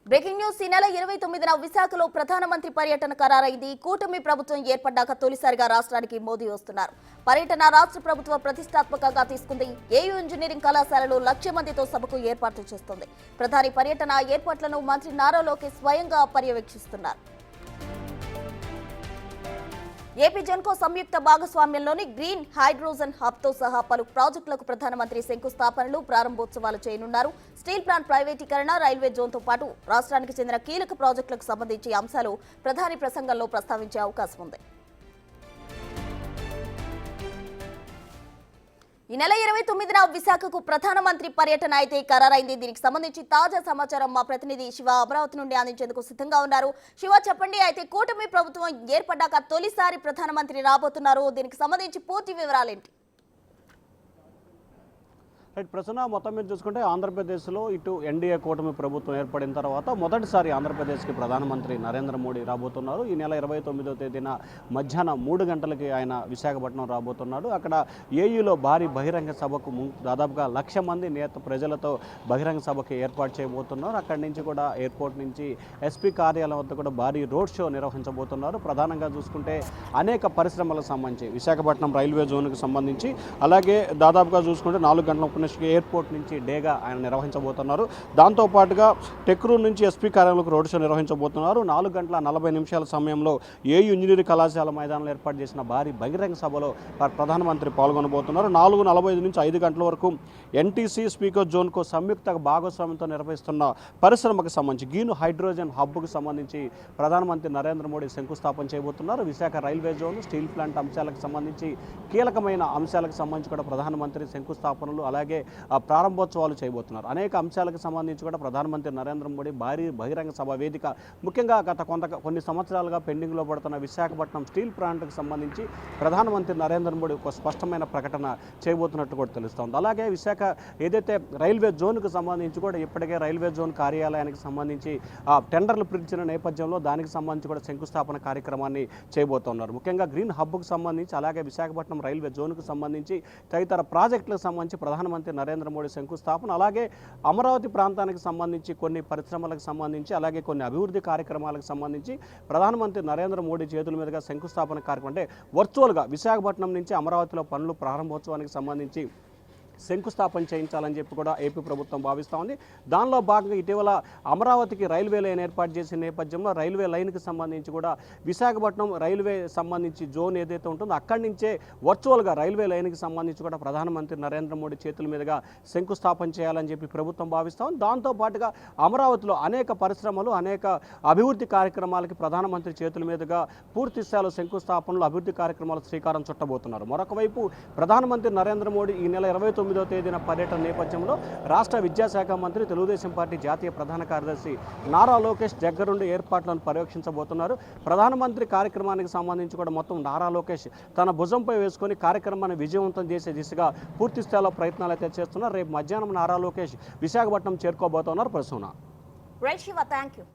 Breaking news ఈ నెల 29న విశాఖలో ప్రధానమంత్రి పర్యటన ఖరారైంది. కూటమి ప్రభుత్వం ఏర్పడ్డాక తొలిసారిగా రాష్ట్రానికి మోదీ వస్తున్నారు. పర్యటన రాష్ట్ర ప్రభుత్వ ప్రతిష్టాత్మకంగా తీసుకుంది. ఏయూ ఇంజనీరింగ్ కళాశాలలో 1,00,000 మందితో సభకు ఏర్పాట్లు చేస్తుంది. ప్రధాని పర్యటన ఏర్పాట్లను మంత్రి నారా లోకేష్ స్వయంగా పర్యవేక్షిస్తున్నారు. ఏపీ జెన్కో సంయుక్త భాగస్వామ్యంలోని గ్రీన్ హైడ్రోజన్ హబ్ తో సహా పలు ప్రాజెక్టులకు ప్రధానమంత్రి శంకుస్థాపనలు, ప్రారంభోత్సవాలు చేయనున్నారు. స్టీల్ ప్లాంట్ ప్రైవేటీకరణ, రైల్వే జోన్తో పాటు రాష్ట్రానికి చెందిన కీలక ప్రాజెక్టులకు సంబంధించి అంశాలు ప్రధాని ప్రసంగంలో ప్రస్తావించే అవకాశం ఉంది. ఈ నెల 29న విశాఖకు ప్రధానమంత్రి పర్యటన అయితే ఖరారైంది. దీనికి సంబంధించి తాజా సమాచారం మా ప్రతినిధి శివ అమరావతి నుండి అందించేందుకు సిద్ధంగా ఉన్నారు. శివ, చెప్పండి, అయితే కూటమి ప్రభుత్వం ఏర్పడ్డాక తొలిసారి ప్రధానమంత్రి రాబోతున్నారు. దీనికి సంబంధించి పూర్తి వివరాలేంటి? రైట్, ప్రశ్న మొత్తం మీద చూసుకుంటే ఆంధ్రప్రదేశ్లో ఇటు ఎన్డీఏ కూటమి ప్రభుత్వం ఏర్పడిన తర్వాత మొదటిసారి ఆంధ్రప్రదేశ్కి ప్రధానమంత్రి నరేంద్ర మోడీ రాబోతున్నారు. ఈ నెల 29వ తేదీన మధ్యాహ్నం 3 గంటలకి ఆయన విశాఖపట్నం రాబోతున్నాడు. అక్కడ ఏయూలో భారీ బహిరంగ సభకు దాదాపుగా 1,00,000 మంది ప్రజలతో బహిరంగ సభకి ఏర్పాటు చేయబోతున్నారు. అక్కడి నుంచి కూడా ఎయిర్పోర్ట్ నుంచి ఎస్పీ కార్యాలయం వద్ద కూడా భారీ రోడ్ షో నిర్వహించబోతున్నారు. ప్రధానంగా చూసుకుంటే అనేక పరిశ్రమలకు సంబంధించి విశాఖపట్నం రైల్వే జోన్కి సంబంధించి, అలాగే దాదాపుగా చూసుకుంటే 4 గంటల ఎయిర్పోర్ట్ నుంచి డేగా ఆయన నిర్వహించబోతున్నారు. దాంతోపాటుగా టెక్రూర్ నుంచి ఎస్పీ కార్యాలయంలో రోడ్ షో నిర్వహించబోతున్నారు. 4 గంటల 40 నిమిషాల సమయంలో ఏయూ ఇంజనీరింగ్ కళాశాల మైదానంలో ఏర్పాటు చేసిన భారీ బహిరంగ సభలో ప్రధానమంత్రి పాల్గొనబోతున్నారు. 4:45 నుంచి 5 గంటల వరకు ఎన్టీసీ స్పీకర్ జోన్కు సంయుక్త భాగస్వామ్యంతో నిర్వహిస్తున్న పరిశ్రమకు సంబంధించి గ్రీన్ హైడ్రోజన్ హబ్కు సంబంధించి ప్రధానమంత్రి నరేంద్ర మోడీ శంకుస్థాపన చేయబోతున్నారు. Visakha railway zone, steel plant అంశాలకు సంబంధించి కీలకమైన అంశాలకు సంబంధించి కూడా ప్రధానమంత్రి శంకుస్థాపనలు, అలాగే ప్రారంభోత్సవాలు చేయబోతున్నారు. అనేక అంశాలకు సంబంధించి కూడా ప్రధానమంత్రి నరేంద్ర మోడీ భారీ బహిరంగ సభ వేదిక, ముఖ్యంగా గత కొన్ని సంవత్సరాలుగా పెండింగ్లో పడుతున్న విశాఖపట్నం స్టీల్ ప్లాంట్కి సంబంధించి ప్రధానమంత్రి నరేంద్ర మోడీ ఒక స్పష్టమైన ప్రకటన చేయబోతున్నట్టు కూడా తెలుస్తోంది. అలాగే విశాఖ ఏదైతే రైల్వే జోన్కు సంబంధించి కూడా ఇప్పటికే రైల్వే జోన్ కార్యాలయానికి సంబంధించి టెండర్లు పిలిచిన నేపథ్యంలో దానికి సంబంధించి కూడా శంకుస్థాపన కార్యక్రమాన్ని చేయబోతున్నారు. ముఖ్యంగా గ్రీన్ హబ్కు సంబంధించి, అలాగే విశాఖపట్నం రైల్వే జోన్కు సంబంధించి తదితర ప్రాజెక్టులకు సంబంధించి ప్రధానమంత్రి నరేంద్ర మోడీ శంకుస్థాపన, అలాగే అమరావతి ప్రాంతానికి సంబంధించి కొన్ని పరిశ్రమలకు సంబంధించి, అలాగే కొన్ని అభివృద్ధి కార్యక్రమాలకు సంబంధించి ప్రధానమంత్రి నరేంద్ర మోడీ చేతుల మీదుగా శంకుస్థాపన కార్యక్రమం, అంటే వర్చువల్గా విశాఖపట్నం నుంచి అమరావతిలో పనులు ప్రారంభోత్సవానికి సంబంధించి శంకుస్థాపన చేయించాలని చెప్పి కూడా ఏపీ ప్రభుత్వం భావిస్తూ ఉంది. దానిలో భాగంగా ఇటీవల అమరావతికి రైల్వే లైన్ ఏర్పాటు చేసిన నేపథ్యంలో రైల్వే లైన్కి సంబంధించి కూడా విశాఖపట్నం రైల్వే సంబంధించి జోన్ ఏదైతే ఉంటుందో అక్కడి నుంచే వర్చువల్గా రైల్వే లైన్కి సంబంధించి కూడా ప్రధానమంత్రి నరేంద్ర మోడీ చేతుల మీదుగా శంకుస్థాపన చేయాలని చెప్పి ప్రభుత్వం భావిస్తూ ఉంది. దాంతోపాటుగా అమరావతిలో అనేక పరిశ్రమలు, అనేక అభివృద్ధి కార్యక్రమాలకి ప్రధానమంత్రి చేతుల మీదుగా పూర్తి స్థాయిలో శంకుస్థాపనలు, అభివృద్ధి కార్యక్రమాలకు శ్రీకారం చుట్టబోతున్నారు. మరొక వైపు ప్రధానమంత్రి నరేంద్ర మోడీ ఈ నెల 29వ తేదీన పర్యటన నేపథ్యంలో రాష్ట్ర విద్యాశాఖ మంత్రి, తెలుగుదేశం పార్టీ జాతీయ ప్రధాన కార్యదర్శి నారా లోకేష్ దగ్గరుండి ఏర్పాట్లను పర్యవేక్షించబోతున్నారు. ప్రధానమంత్రి కార్యక్రమానికి సంబంధించి కూడా మొత్తం నారా లోకేష్ తన భుజంపై వేసుకొని కార్యక్రమాన్ని విజయవంతం చేసే దిశగా పూర్తి స్థాయిలో ప్రయత్నాలు అయితే చేస్తున్నారు. రేపు మధ్యాహ్నం నారా లోకేష్ విశాఖపట్నం చేరుకోబోతున్నారు. Prasuna. Right Siva, thank you.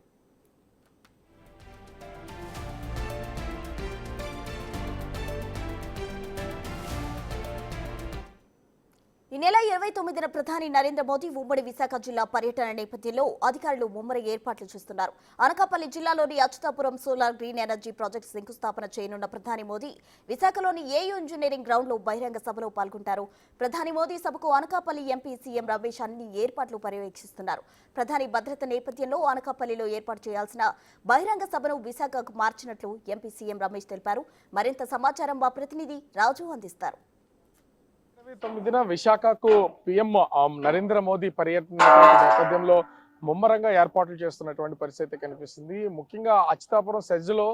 ఈ నెల 29న ప్రధాని నరేంద్ర మోదీ ఉమ్మడి విశాఖ జిల్లా పర్యటన నేపథ్యంలో అధికారులు ముమ్మర ఏర్పాట్లు చేస్తున్నారు. అనకాపల్లి జిల్లాలోని Achyutapuram solar green energy project శంకుస్థాపన చేయనున్న ప్రధాని మోదీ విశాఖలోని ఏయూ ఇంజనీరింగ్ గ్రౌండ్ లో బహిరంగ సభలో పాల్గొంటారు. ప్రధాని మోదీ సభకు అనకాపల్లి ఎంపీ సీఎం రమేష్ అన్ని ఏర్పాట్లు పర్యవేక్షిస్తున్నారు. ప్రధాని భద్రత నేపథ్యంలో అనకాపల్లిలో ఏర్పాటు చేయాల్సిన బహిరంగ సభను విశాఖకు మార్చినట్లు ఎంపీ సీఎం రమేష్ తెలిపారు. మరింత సమాచారం మా ప్రతినిధి రాజు అందిస్తారు. 29న విశాఖకు పీఎం నరేంద్ర మోదీ పర్యటన నేపథ్యంలో ముమ్మరంగా ఏర్పాట్లు చేస్తున్నటువంటి పరిస్థితి కనిపిస్తుంది. ముఖ్యంగా అచ్యుతాపురం సెజ్లో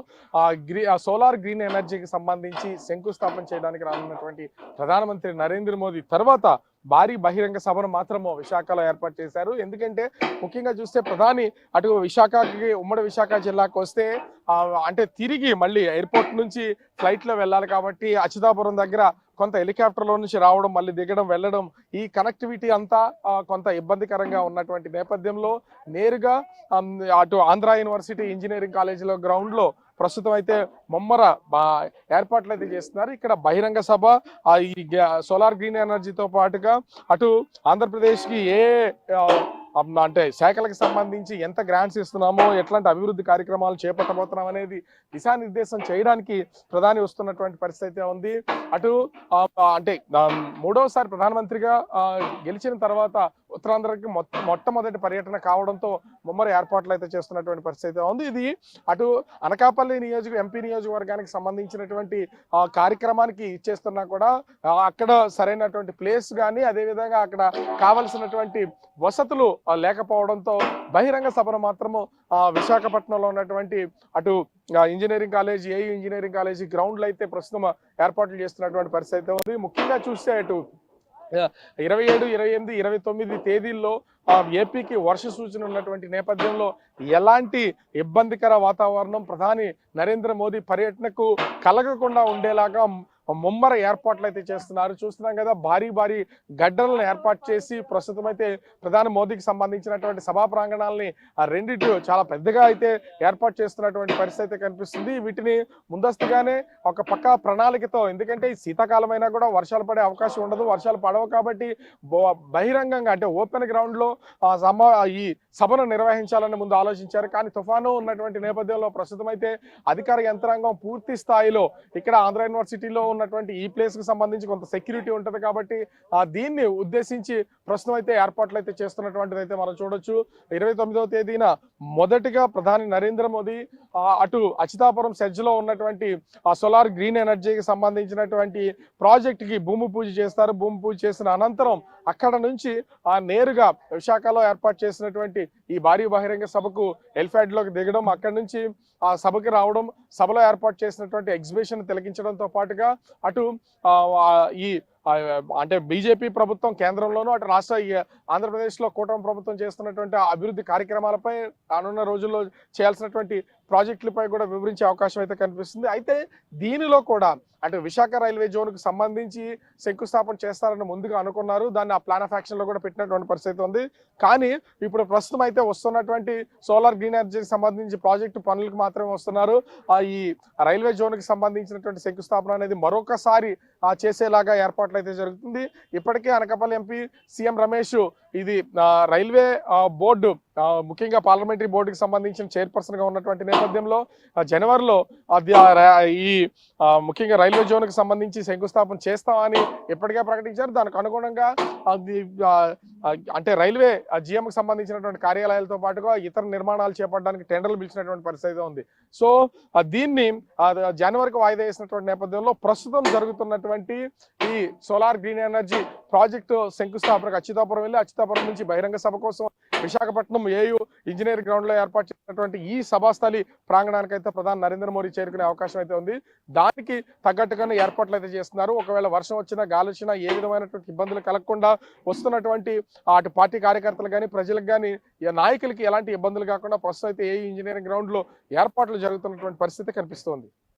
సోలార్ గ్రీన్ ఎనర్జీకి సంబంధించి శంకుస్థాపన చేయడానికి రానున్నటువంటి ప్రధానమంత్రి నరేంద్ర మోదీ తర్వాత భారీ బహిరంగ సభను మాత్రము విశాఖలో ఏర్పాటు చేశారు. ఎందుకంటే ముఖ్యంగా చూస్తే ప్రధాని అటు విశాఖకి, ఉమ్మడి విశాఖ జిల్లాకు వస్తే అంటే తిరిగి మళ్ళీ ఎయిర్పోర్ట్ నుంచి ఫ్లైట్లో వెళ్ళాలి కాబట్టి అచ్యుతాపురం దగ్గర కొంత హెలికాప్టర్లో నుంచి రావడం, మళ్ళీ దిగడం, వెళ్ళడం, ఈ కనెక్టివిటీ అంతా కొంత ఇబ్బందికరంగా ఉన్నటువంటి నేపథ్యంలో నేరుగా అటు ఆంధ్ర యూనివర్సిటీ ఇంజనీరింగ్ కాలేజీలో గ్రౌండ్లో ప్రస్తుతం అయితే ముమ్మర ఏర్పాట్లు అయితే చేస్తున్నారు. ఇక్కడ బహిరంగ సభ, ఈ సోలార్ గ్రీన్ ఎనర్జీతో పాటుగా అటు ఆంధ్రప్రదేశ్కి అంటే శాఖలకు సంబంధించి ఎంత గ్రాంట్స్ ఇస్తున్నామో, ఎట్లాంటి అభివృద్ధి కార్యక్రమాలు చేపట్టబోతున్నాం అనేది దిశానిర్దేశం చేయడానికి ప్రధాని వస్తున్నటువంటి పరిస్థితి ఉంది. అటు అంటే మూడవసారి ప్రధానమంత్రిగా గెలిచిన తర్వాత ఉత్తరాంధ్రకి మొట్టమొదటి పర్యటన కావడంతో ముమ్మర ఏర్పాట్లు అయితే చేస్తున్నటువంటి పరిస్థితి ఉంది. ఇది అటు అనకాపల్లి ఎంపీ నియోజకవర్గానికి సంబంధించినటువంటి కార్యక్రమానికి ఇచ్చేస్తున్నా కూడా అక్కడ సరైనటువంటి ప్లేస్ కానీ, అదేవిధంగా అక్కడ కావలసినటువంటి వసతులు లేకపోవడంతో బహిరంగ సభను మాత్రము విశాఖపట్నంలో ఉన్నటువంటి అటు engineering college, AU engineering college గ్రౌండ్లో అయితే ప్రస్తుతం ఏర్పాట్లు చేస్తున్నటువంటి పరిస్థితి ఉంది. ముఖ్యంగా చూస్తే అటు 27, 28, 29 తేదీల్లో ఏపీకి వర్ష సూచన ఉన్నటువంటి నేపథ్యంలో ఎలాంటి ఇబ్బందికర వాతావరణం ప్రధాని నరేంద్ర మోదీ పర్యటనకు కలగకుండా ఉండేలాగా ముమ్మర ఏర్పాట్లు అయితే చేస్తున్నారు. చూస్తున్నాం కదా, భారీ గడ్డలను ఏర్పాటు చేసి ప్రస్తుతం అయితే ప్రధాని మోదీకి సంబంధించినటువంటి సభా ప్రాంగణాలని రెండిటి చాలా పెద్దగా అయితే ఏర్పాటు చేస్తున్నటువంటి పరిస్థితి కనిపిస్తుంది. వీటిని ముందస్తుగానే ఒక పక్కా ప్రణాళికతో, ఎందుకంటే ఈ శీతాకాలం అయినా కూడా వర్షాలు పడే అవకాశం ఉండదు, వర్షాలు పడవు కాబట్టి బహిరంగంగా అంటే ఓపెన్ గ్రౌండ్ లో ఈ సభను నిర్వహించాలని ముందు ఆలోచించారు. కానీ తుఫాను ఉన్నటువంటి నేపథ్యంలో ప్రస్తుతం అయితే అధికార యంత్రాంగం పూర్తి స్థాయిలో ఇక్కడ ఆంధ్ర యూనివర్సిటీలో ఉన్నటువంటి ఈ ప్లేస్ కు సంబంధించి కొంత సెక్యూరిటీ ఉంటది కాబట్టి దీన్ని ఉద్దేశించి ప్రస్తుతం అయితే ఏర్పాట్లు అయితే చేస్తున్నటువంటిది అయితే మనం చూడొచ్చు. 29వ తేదీన మొదటిగా ప్రధాని నరేంద్ర మోదీ అటు అచితాపురం సెజ్ లో ఉన్నటువంటి సోలార్ గ్రీన్ ఎనర్జీకి సంబంధించినటువంటి ప్రాజెక్ట్ కి భూమి పూజ చేస్తారు. భూమి పూజ చేసిన అనంతరం అక్కడ నుంచి నేరుగా విశాఖలో ఏర్పాటు చేసినటువంటి ఈ భారీ బహిరంగ సభకు ఎల్ఫాడ్ లోకి దిగడం, అక్కడి నుంచి ఆ సభకి రావడం, సభలో ఏర్పాటు చేసినటువంటి ఎగ్జిబిషన్ తిలకించడంతో పాటుగా అటు ఈ అంటే బీజేపీ ప్రభుత్వం కేంద్రంలోనూ, అటు రాష్ట్ర ఆంధ్రప్రదేశ్ లో కూటమి ప్రభుత్వం చేస్తున్నటువంటి అభివృద్ధి కార్యక్రమాలపై, రానున్న రోజుల్లో చేయాల్సినటువంటి ప్రాజెక్టులపై కూడా వివరించే అవకాశం అయితే కనిపిస్తుంది. అయితే దీనిలో కూడా అటు విశాఖ రైల్వే జోన్ కు సంబంధించి శంకుస్థాపన చేస్తారని ముందుగా అనుకున్నారు. దాన్ని ఆ ప్లాన్ ఆఫ్ యాక్షన్ లో కూడా పెట్టినటువంటి పరిస్థితి ఉంది. కానీ ఇప్పుడు ప్రస్తుతం అయితే వస్తున్నటువంటి సోలార్ గ్రీన్ ఎనర్జీకి సంబంధించి ప్రాజెక్టు పనులకు మాత్రమే వస్తున్నారు. ఈ రైల్వే జోన్ కి సంబంధించినటువంటి శంకుస్థాపన అనేది మరొకసారి చేసేలాగా ఏర్పాట్లు అయితే జరుగుతుంది. ఇప్పటికే అనకాపల్లి ఎంపీ సీఎం రమేష్ ఇది రైల్వే బోర్డు, ముఖ్యంగా పార్లమెంటరీ బోర్డుకి సంబంధించిన చైర్పర్సన్ గా ఉన్నటువంటి నేపథ్యంలో జనవరిలో ఈ ముఖ్యంగా రైల్వే జోన్ కి సంబంధించి శంకుస్థాపన చేస్తామని ఇప్పటికే ప్రకటించారు. దానికి అనుగుణంగా అంటే రైల్వే జిఎంకి సంబంధించినటువంటి కార్యాలయాలతో పాటుగా ఇతర నిర్మాణాలు చేపట్టడానికి టెండర్లు పిలిచినటువంటి పరిస్థితి ఉంది. సో దీన్ని జనవరికి వాయిదా వేసినటువంటి నేపథ్యంలో ప్రస్తుతం జరుగుతున్నటువంటి ఈ సోలార్ గ్రీన్ ఎనర్జీ ప్రాజెక్టు శంకుస్థాపనకు అచ్యుతాపురం వెళ్ళి అచ్యుతాపురం నుంచి బహిరంగ సభ కోసం విశాఖపట్నం ఏయూ ఇంజనీరింగ్ గ్రౌండ్ లో ఏర్పాటు చేసినటువంటి ఈ సభాస్థలి ప్రాంగణానికైతే ప్రధాని నరేంద్ర మోదీ చేరుకునే అవకాశం అయితే ఉంది. దానికి తగ్గట్టుగానే ఏర్పాట్లు అయితే చేస్తున్నారు. ఒకవేళ వర్షం వచ్చినా, గాలి వచ్చినా ఏ విధమైనటువంటి ఇబ్బందులు కలగకుండా వస్తున్నటువంటి అటు పార్టీ కార్యకర్తలు కానీ, ప్రజలకు కానీ, నాయకులకి ఎలాంటి ఇబ్బందులు కాకుండా ప్రస్తుతం అయితే ఏయూ ఇంజనీరింగ్ గ్రౌండ్ లో ఏర్పాట్లు జరుగుతున్నటువంటి పరిస్థితి కనిపిస్తోంది.